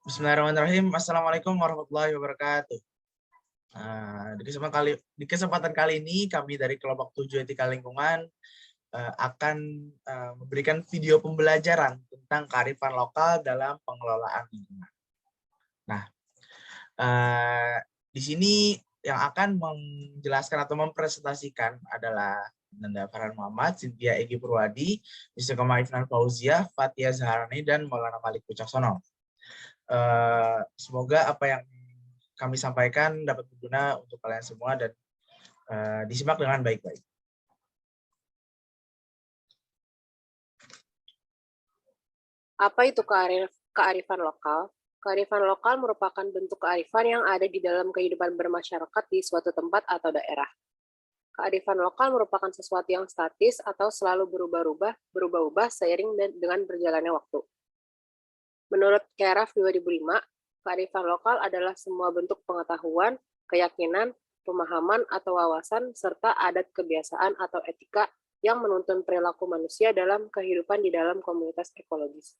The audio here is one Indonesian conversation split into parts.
Bismillahirrahmanirrahim. Assalamualaikum warahmatullahi wabarakatuh. Di kesempatan kali ini kami dari kelompok 7 Etika Lingkungan akan memberikan video pembelajaran tentang kearifan lokal dalam pengelolaan lingkungan. Nah, di sini yang akan menjelaskan atau mempresentasikan adalah Nanda Farhan Muhammad, Cynthia Egy Purwadi, Istiqomah Ifnan Fauzia, Fatia Zaharani, dan Maulana Malik Wicaksono. Semoga apa yang kami sampaikan dapat berguna untuk kalian semua dan disimak dengan baik-baik. Apa itu kearifan lokal? Kearifan lokal merupakan bentuk kearifan yang ada di dalam kehidupan bermasyarakat di suatu tempat atau daerah. Kearifan lokal merupakan sesuatu yang statis atau selalu berubah-ubah seiring dengan berjalannya waktu. Menurut Keraf 2005, kearifan lokal adalah semua bentuk pengetahuan, keyakinan, pemahaman atau wawasan, serta adat kebiasaan atau etika yang menuntun perilaku manusia dalam kehidupan di dalam komunitas ekologis.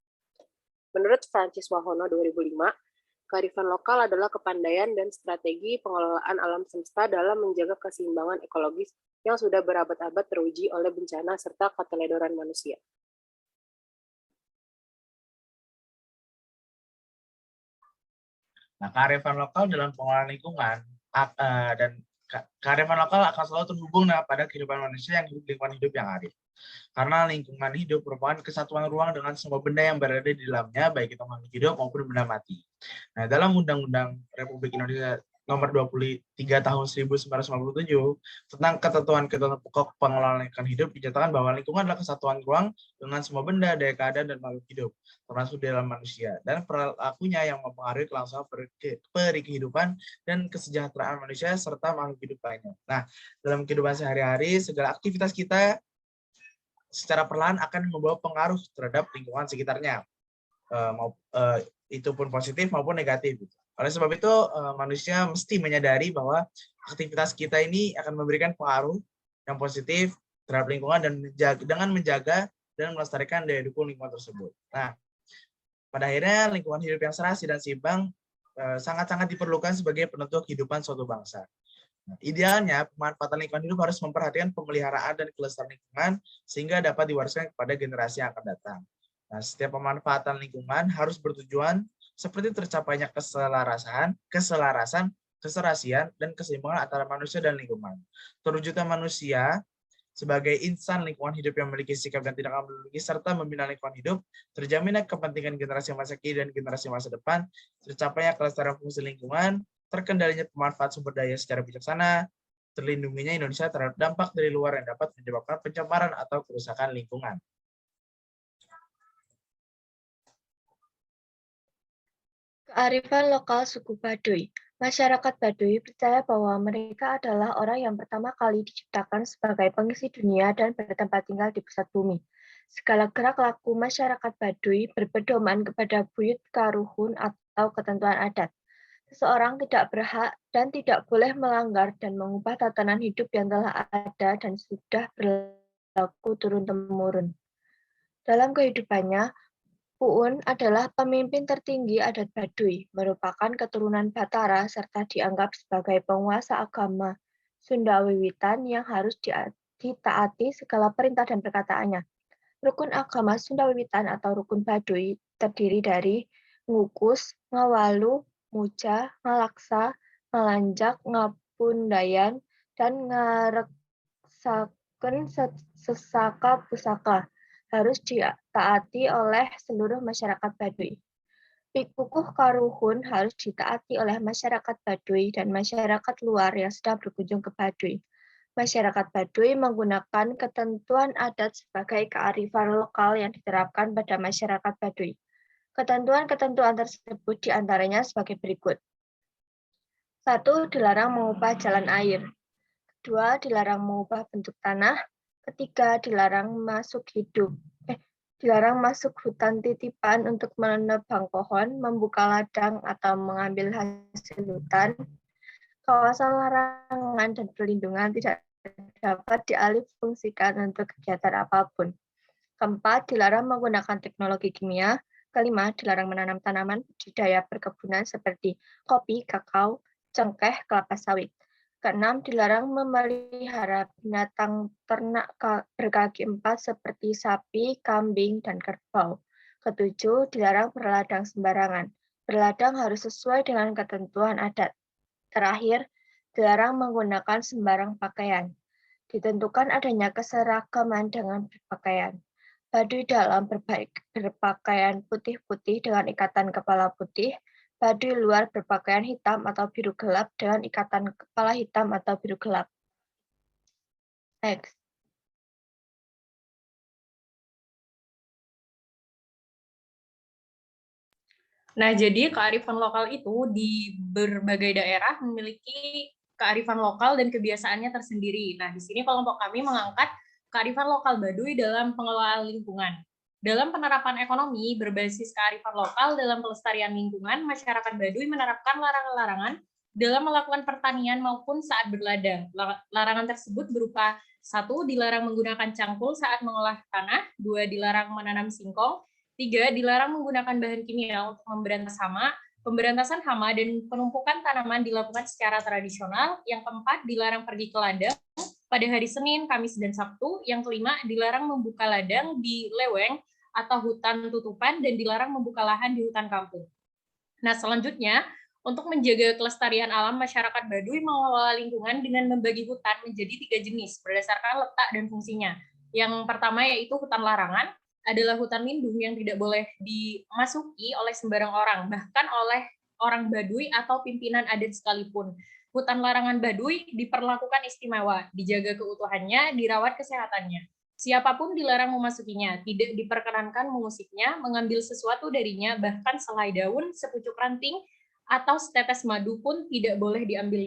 Menurut Francis Wahono 2005, kearifan lokal adalah kepandaian dan strategi pengelolaan alam semesta dalam menjaga keseimbangan ekologis yang sudah berabad-abad teruji oleh bencana serta keteledoran manusia. Nah, kearifan lokal dalam pengelolaan lingkungan dan kearifan lokal akan selalu terhubung pada kehidupan manusia yang hidup lingkungan hidup yang arif. Karena lingkungan hidup merupakan kesatuan ruang dengan semua benda yang berada di dalamnya, baik itu makhluk hidup maupun benda mati. Nah, dalam Undang-Undang Republik Indonesia Nomor 23 Tahun 1997 tentang ketentuan-ketentuan pokok pengelolaan lingkungan hidup dinyatakan bahwa lingkungan adalah kesatuan ruang dengan semua benda, daya keadaan, dan makhluk hidup, termasuk dalam manusia, dan perilakunya yang mempengaruhi kelangsungan kehidupan dan kesejahteraan manusia serta makhluk hidup lainnya. Nah, dalam kehidupan sehari-hari, segala aktivitas kita secara perlahan akan membawa pengaruh terhadap lingkungan sekitarnya, itu pun positif maupun negatif. Oleh sebab itu, manusia mesti menyadari bahwa aktivitas kita ini akan memberikan pengaruh yang positif terhadap lingkungan dan dengan menjaga dan melestarikan daya dukung lingkungan tersebut. Nah, pada akhirnya lingkungan hidup yang serasi dan seimbang sangat-sangat diperlukan sebagai penentu kehidupan suatu bangsa. Nah, idealnya, pemanfaatan lingkungan hidup harus memperhatikan pemeliharaan dan kelestarian lingkungan sehingga dapat diwariskan kepada generasi yang akan datang. Nah, setiap pemanfaatan lingkungan harus bertujuan seperti tercapainya keselarasan, keserasian, dan keseimbangan antara manusia dan lingkungan. Terwujudnya manusia sebagai insan lingkungan hidup yang memiliki sikap dan tindakan memiliki serta membina lingkungan hidup, terjaminnya kepentingan generasi masa kini dan generasi masa depan, tercapainya kelestarian fungsi lingkungan, terkendalinya pemanfaat sumber daya secara bijaksana, terlindunginya Indonesia terhadap dampak dari luar yang dapat menyebabkan pencemaran atau kerusakan lingkungan. Kearifan lokal suku Baduy. Masyarakat Baduy percaya bahwa mereka adalah orang yang pertama kali diciptakan sebagai pengisi dunia dan bertempat tinggal di pusat bumi. Segala gerak laku masyarakat Baduy berpedoman kepada buyut karuhun atau ketentuan adat. Seseorang tidak berhak dan tidak boleh melanggar dan mengubah tatanan hidup yang telah ada dan sudah berlaku turun-temurun. Dalam kehidupannya, Puun adalah pemimpin tertinggi adat Baduy, merupakan keturunan Batara serta dianggap sebagai penguasa agama Sunda Wiwitan yang harus ditaati segala perintah dan perkataannya. Rukun agama Sunda Wiwitan atau rukun Baduy terdiri dari Ngukus, Ngawalu, Muja, Ngalaksa, Ngalanjak, Ngapundayan, dan Ngareksaken Sesaka Pusaka harus ditaati oleh seluruh masyarakat Baduy. Pikukuh Karuhun harus ditaati oleh masyarakat Baduy dan masyarakat luar yang sedang berkunjung ke Baduy. Masyarakat Baduy menggunakan ketentuan adat sebagai kearifan lokal yang diterapkan pada masyarakat Baduy. Ketentuan-ketentuan tersebut diantaranya sebagai berikut. 1. Dilarang mengubah jalan air. 2. Dilarang mengubah bentuk tanah. 3. Dilarang masuk hutan titipan untuk menebang pohon, membuka ladang, atau mengambil hasil hutan. Kawasan larangan dan perlindungan tidak dapat dialihfungsikan untuk kegiatan apapun. 4. Dilarang menggunakan teknologi kimia. Kelima, dilarang menanam tanaman budidaya perkebunan seperti kopi, kakao, cengkeh, kelapa sawit. Keenam, dilarang memelihara binatang ternak berkaki empat seperti sapi, kambing, dan kerbau. Ketujuh, dilarang berladang sembarangan. Berladang harus sesuai dengan ketentuan adat. Terakhir, dilarang menggunakan sembarang pakaian. Ditentukan adanya keseragaman dengan berpakaian. Baduy dalam berpakaian putih-putih dengan ikatan kepala putih, baduy luar berpakaian hitam atau biru gelap dengan ikatan kepala hitam atau biru gelap. Next. Nah, jadi kearifan lokal itu di berbagai daerah memiliki kearifan lokal dan kebiasaannya tersendiri. Nah, di sini kelompok kami mengangkat kearifan lokal Baduy dalam pengelolaan lingkungan. Dalam penerapan ekonomi berbasis kearifan lokal dalam pelestarian lingkungan, masyarakat Baduy menerapkan larangan-larangan dalam melakukan pertanian maupun saat berladang. Larangan tersebut berupa 1. Dilarang menggunakan cangkul saat mengolah tanah, 2. Dilarang menanam singkong, 3. Dilarang menggunakan bahan kimia untuk pemberantasan hama dan penumpukan tanaman dilakukan secara tradisional. Yang keempat, dilarang pergi ke ladang pada hari Senin, Kamis, dan Sabtu. Yang kelima, dilarang membuka ladang di leweng atau hutan tutupan dan dilarang membuka lahan di hutan kampung. Nah, selanjutnya, untuk menjaga kelestarian alam, masyarakat Baduy mengelola lingkungan dengan membagi hutan menjadi 3 jenis berdasarkan letak dan fungsinya. Yang pertama yaitu hutan larangan, adalah hutan lindung yang tidak boleh dimasuki oleh sembarang orang, bahkan oleh orang Baduy atau pimpinan adat sekalipun. Hutan larangan Baduy diperlakukan istimewa, dijaga keutuhannya, dirawat kesehatannya. Siapapun dilarang memasukinya, tidak diperkenankan mengusiknya, mengambil sesuatu darinya, bahkan selai daun, sepucuk ranting, atau setetes madu pun tidak boleh diambil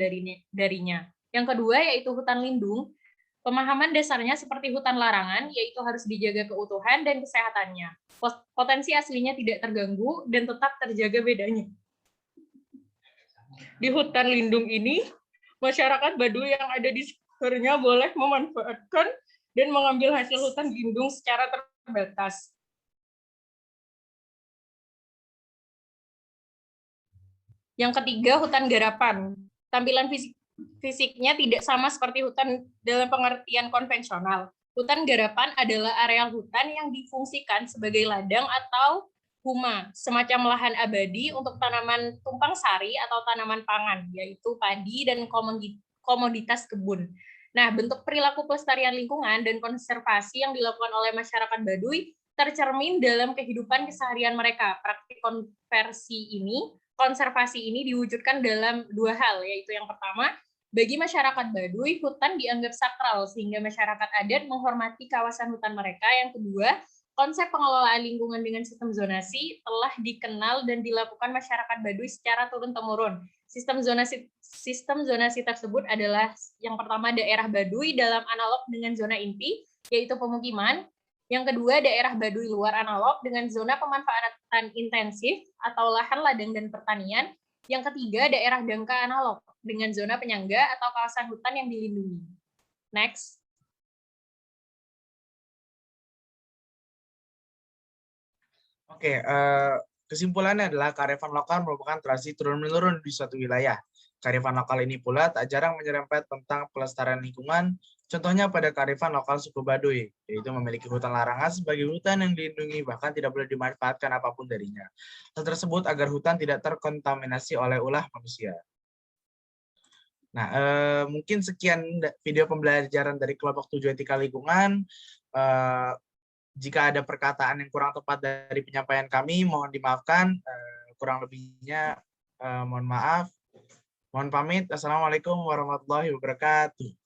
darinya. Yang kedua yaitu hutan lindung. Pemahaman dasarnya seperti hutan larangan, yaitu harus dijaga keutuhan dan kesehatannya. Potensi aslinya tidak terganggu dan tetap terjaga bedanya. Di hutan lindung ini, masyarakat Baduy yang ada di sekitarnya boleh memanfaatkan dan mengambil hasil hutan lindung secara terbatas. Yang ketiga, hutan garapan. Tampilan fisiknya tidak sama seperti hutan dalam pengertian konvensional. Hutan garapan adalah areal hutan yang difungsikan sebagai ladang atau huma, semacam lahan abadi untuk tanaman tumpang sari atau tanaman pangan, yaitu padi dan komoditas kebun. Nah, bentuk perilaku pelestarian lingkungan dan konservasi yang dilakukan oleh masyarakat Baduy tercermin dalam kehidupan keseharian mereka. Praktik konservasi ini diwujudkan dalam 2 hal, yaitu yang pertama, bagi masyarakat Baduy, hutan dianggap sakral sehingga masyarakat adat menghormati kawasan hutan mereka. Yang kedua, konsep pengelolaan lingkungan dengan sistem zonasi telah dikenal dan dilakukan masyarakat Baduy secara turun-temurun. Sistem zonasi tersebut adalah yang pertama daerah Baduy dalam analog dengan zona inti, yaitu pemukiman. Yang kedua, daerah Baduy luar analog dengan zona pemanfaatan intensif atau lahan ladang dan pertanian. Yang ketiga, daerah dangka analog dengan zona penyangga atau kawasan hutan yang dilindungi. Next. Oke, kesimpulannya adalah kearifan lokal merupakan tradisi turun-menurun di suatu wilayah. Kearifan lokal ini pula tak jarang menyerempet tentang pelestarian lingkungan, contohnya pada kearifan lokal suku Baduy, yaitu memiliki hutan larangan sebagai hutan yang dilindungi, bahkan tidak boleh dimanfaatkan apapun darinya. Hal tersebut agar hutan tidak terkontaminasi oleh ulah manusia. Nah, mungkin sekian video pembelajaran dari kelompok 7 etika lingkungan. Jika ada perkataan yang kurang tepat dari penyampaian kami, mohon dimaafkan. Kurang lebihnya, mohon maaf. Mohon pamit. Assalamualaikum warahmatullahi wabarakatuh.